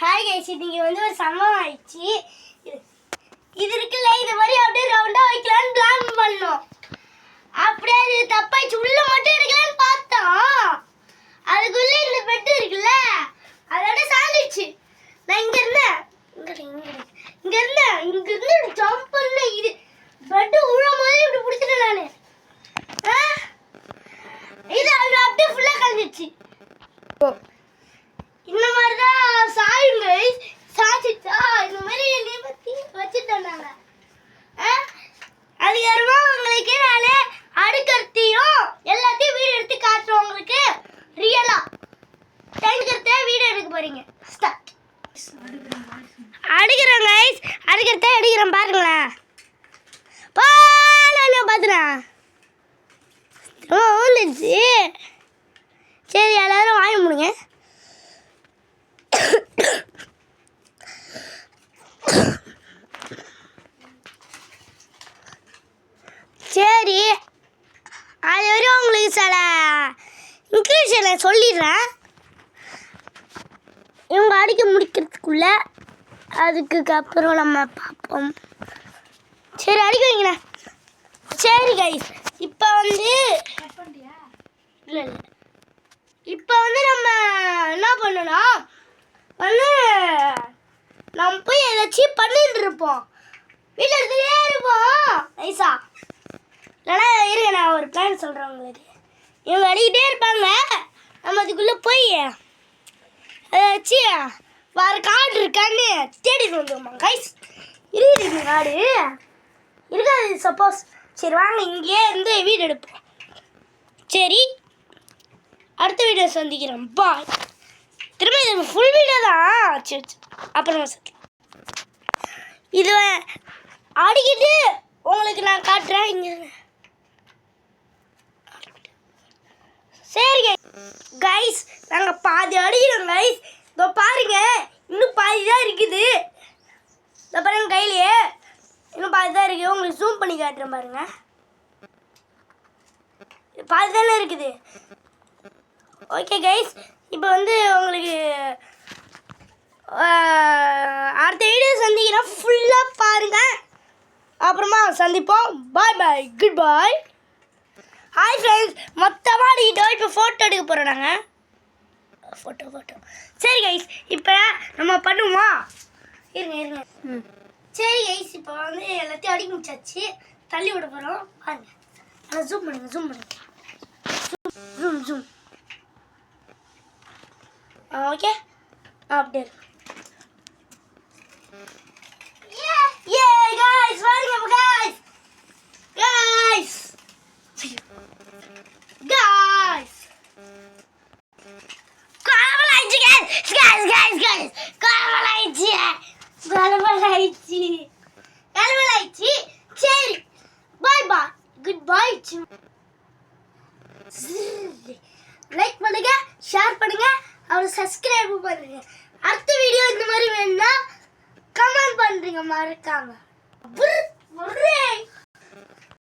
Hi guys, இன்னைக்கு வந்து ஒரு சம்பவம் ஆயிடுச்சு. இது இருக்குல்ல, இது மாதிரி அப்படியே ரவுண்டா வைக்கலான்னு பிளான் பண்ணோம். அப்படியே அது தப்பாயிடுச்சு. உள்ள மட்டும் எடுக்கலான்னு பார்த்தோம். அதுக்குள்ள இந்த பெட் இருக்குல்ல, அதோட சாஞ்சிடுச்சு. நான் இங்க இருந்தேன் ஜம்ப் பண்ண. இது பெட் உள்ள மாதிரி இப்படி பிடிச்சிட்டேன் நானு. இது அப்படியே ஃபுல்லா கலந்துச்சு. இந்த மாதிரி தான் சாயும் கைஸ். சாச்சிச்சா இந்த மாதிரி நிமித்தி வச்சுட்டோம் நாங்கள். அதுக்கப்புறமா உங்களுக்கு நான் அடுக்கத்தையும் எல்லாத்தையும் வீடியோ எடுத்து காட்டுறோம். உங்களுக்கு ரியலா தெரிஞ்சுக்கிறத வீடியோ எடுக்க போறீங்க. ஸ்டார்ட். அடுக்கிறோம் கைஸ், அடுக்கிறத எடுக்கிறோம் பாருங்களேன். பார்த்துனா வந்துச்சு. சரி, எல்லாரும் வாங்கி முடிங்க. சரி, அது வரையும் உங்களுக்கு சில இன்க்ரீஷனை சொல்லிடுறேன். இவங்க அடிக்க முடிக்கிறதுக்குள்ள அதுக்கு அப்புறம் நம்ம பார்ப்போம். சரி, அடிக்க வைங்கண்ணா. சரி கைஸ், இப்போ வந்து இல்லை இப்போ வந்து நம்ம என்ன பண்ணணும் வந்து நம்ம போய் ஏதாச்சும் பண்ணிட்டு இருப்போம். வீட்டில் எடுத்துகிட்டே இருப்போம் ஐசா. இல்லைனா இருங்க, நான் ஒரு பிளான் சொல்கிறேன் உங்களுக்கு. இவங்க அடிக்கிட்டே இருப்பாங்க, நம்ம அதுக்குள்ளே போய் ஏதாச்சும் வேற காடு இருக்கான்னு தேடிட்டு வந்துடுமா கைஸ். இருக்குது காடு இருக்காது சப்போஸ். சரி வாங்க, இங்கேயே இருந்து வீடு எடுப்போம். சரி, அடுத்த வீடியோ சந்திக்கிறோம். பாய். திரும்ப இது ஃபுல் வீடியோ தான். சரி, அப்புறமா இது அடிக்கிட்டு உங்களுக்கு நான் காட்டுறேன். இங்கே சரி கைஸ், நாங்கள் பாதி அடிக்கிறோம் கைஸ். இதோ பாருங்க, இன்னும் பாதி தான் இருக்குது. இந்த பாருங்க, கையிலேயே இன்னும் பாதி தான் இருக்குது. உங்களுக்கு ஜூம் பண்ணி காட்டுறேன் பாருங்க. பாதி தானே இருக்குது. ஓகே கைஸ், இப்போ வந்து உங்களுக்கு அடுத்த வீடியோ சந்திக்கிறோம். ஃபுல்லாக பாருங்கள், அப்புறமா சந்திப்போம். பாய் பாய், குட் பாய். ஹாய் ஃப்ரெண்ட்ஸ், மொத்தமாக அடிக்கிட்டோம். இப்போ ஃபோட்டோ எடுக்க போகிறோம் நாங்கள். ஃபோட்டோ சரி கைஸ், இப்போ நம்ம பண்ணுவோமா? இருங்க. சரி கைஸ், இப்போ வந்து எல்லாத்தையும் அடிக்க முடிச்சாச்சு. தள்ளி விட போகிறோம். பாருங்க, ஜூம் பண்ணுங்க. ஜூம் ஓகே, அப்படியே guys, பாருங்க guys கலவலாயிடுச்சு. சரி, பாய் பாய், குட் பாய். லைக் பண்ணுங்க, ஷேர் பண்ணுங்க, அப்புறம் சப்ஸ்கிரைப் பண்ணுங்க. அடுத்த வீடியோ இந்த மாதிரி வேணும்னா கமெண்ட் பண்ணுறீங்க மறக்காம.